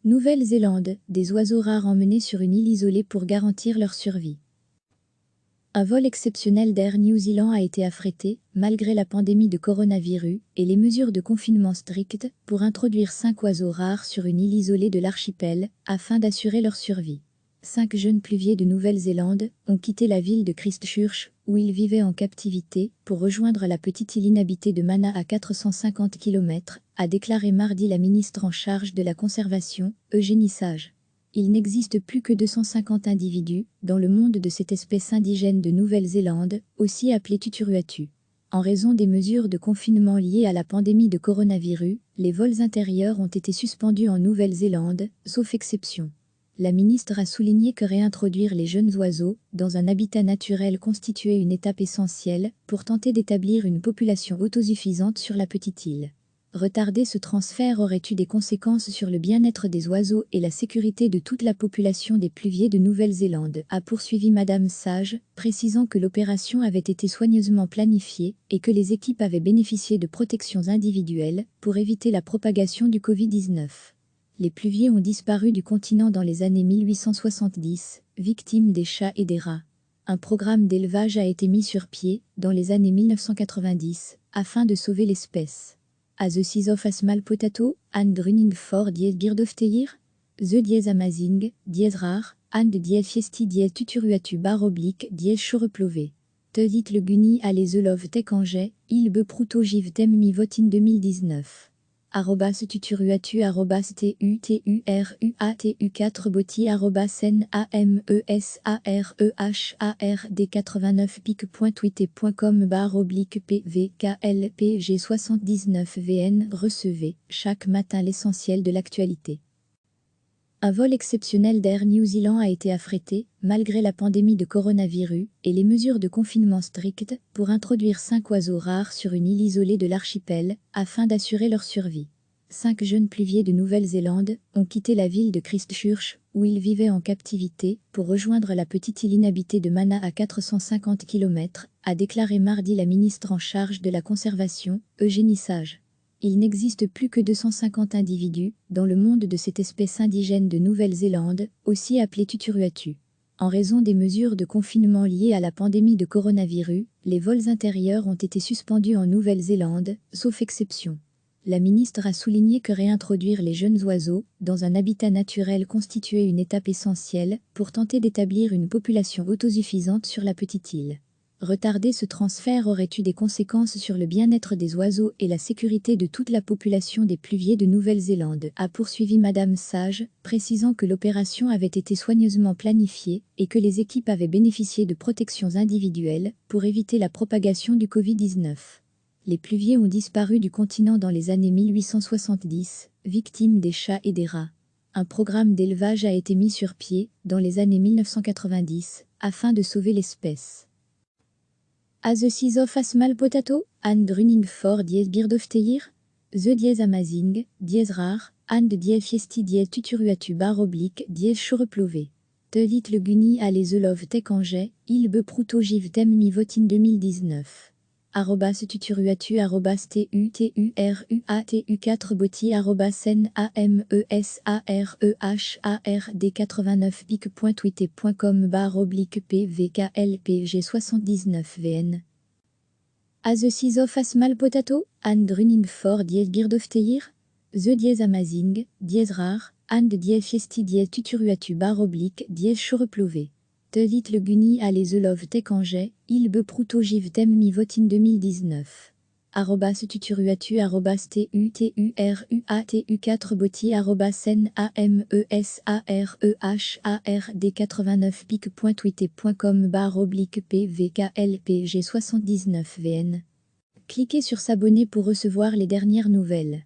Nouvelle-Zélande, des oiseaux rares emmenés sur une île isolée pour garantir leur survie. Un vol exceptionnel d'Air New Zealand a été affrété, malgré la pandémie de coronavirus et les mesures de confinement strictes, pour introduire 5 oiseaux rares sur une île isolée de l'archipel, afin d'assurer leur survie. 5 jeunes pluviers de Nouvelle-Zélande ont quitté la ville de Christchurch, où ils vivaient en captivité, pour rejoindre la petite île inhabitée de Manna à 450 km, a déclaré mardi la ministre en charge de la conservation, Eugénie Sage. Il n'existe plus que 250 individus dans le monde de cette espèce indigène de Nouvelle-Zélande, aussi appelée tuturuatu. En raison des mesures de confinement liées à la pandémie de coronavirus, les vols intérieurs ont été suspendus en Nouvelle-Zélande, sauf exception. La ministre a souligné que réintroduire les jeunes oiseaux dans un habitat naturel constituait une étape essentielle pour tenter d'établir une population autosuffisante sur la petite île. Retarder ce transfert aurait eu des conséquences sur le bien-être des oiseaux et la sécurité de toute la population des pluviers de Nouvelle-Zélande, a poursuivi Madame Sage, précisant que l'opération avait été soigneusement planifiée et que les équipes avaient bénéficié de protections individuelles pour éviter la propagation du Covid-19. Les pluviers ont disparu du continent dans les années 1870, victimes des chats et des rats. Un programme d'élevage a été mis sur pied dans les années 1990 afin de sauver l'espèce. As the size of a small potato, and running for dies birdofteir, the dies amazing, dies rare, and dies fiesti dies tuturuatu dies choreplové. Te dit le guni à les love tekangé, il be prouto jiv tem mi vote in 2019. @tuturuatu @tuturuatu4 boti @mesarehard89pic.tweeter.com /pvklpg79vn recevez chaque matin l'essentiel de l'actualité. Un vol exceptionnel d'Air New Zealand a été affrété, malgré la pandémie de coronavirus et les mesures de confinement strictes, pour introduire 5 oiseaux rares sur une île isolée de l'archipel, afin d'assurer leur survie. 5 jeunes pluviers de Nouvelle-Zélande ont quitté la ville de Christchurch, où ils vivaient en captivité, pour rejoindre la petite île inhabitée de Manna à 450 km, a déclaré mardi la ministre en charge de la conservation, Eugénie Sage. Il n'existe plus que 250 individus dans le monde de cette espèce indigène de Nouvelle-Zélande, aussi appelée tuturuatu. En raison des mesures de confinement liées à la pandémie de coronavirus, les vols intérieurs ont été suspendus en Nouvelle-Zélande, sauf exception. La ministre a souligné que réintroduire les jeunes oiseaux dans un habitat naturel constituait une étape essentielle pour tenter d'établir une population autosuffisante sur la petite île. Retarder ce transfert aurait eu des conséquences sur le bien-être des oiseaux et la sécurité de toute la population des pluviers de Nouvelle-Zélande, a poursuivi Madame Sage, précisant que l'opération avait été soigneusement planifiée et que les équipes avaient bénéficié de protections individuelles pour éviter la propagation du Covid-19. Les pluviers ont disparu du continent dans les années 1870, victimes des chats et des rats. Un programme d'élevage a été mis sur pied dans les années 1990 afin de sauver l'espèce. As the size of a small potato, and running for dies birdofteir, the dies amazing, dies rare, and dies fiesti dies tuturuatu dies choreplové. Te dit le guni à les love tekangé, il be prouto jiv tem mi vote in 2019. @tuturuatu @tuturuatu4 boti @mesarehard89pic.tweeter.com /pvklpg79vn. As the size of a small potato, and running for dies birdofteir, the dies amazing, dies rare, and dies fiesti dies tuturuatu dies choreplové. Te dit le guni à les love tekangé, il be prouto jiv tem mi vote in 2019. @tuturuatu @tuturuatu4 boti @mesarehard89pic.tweeter.com /pvklpg79vn. Cliquez sur s'abonner pour recevoir les dernières nouvelles.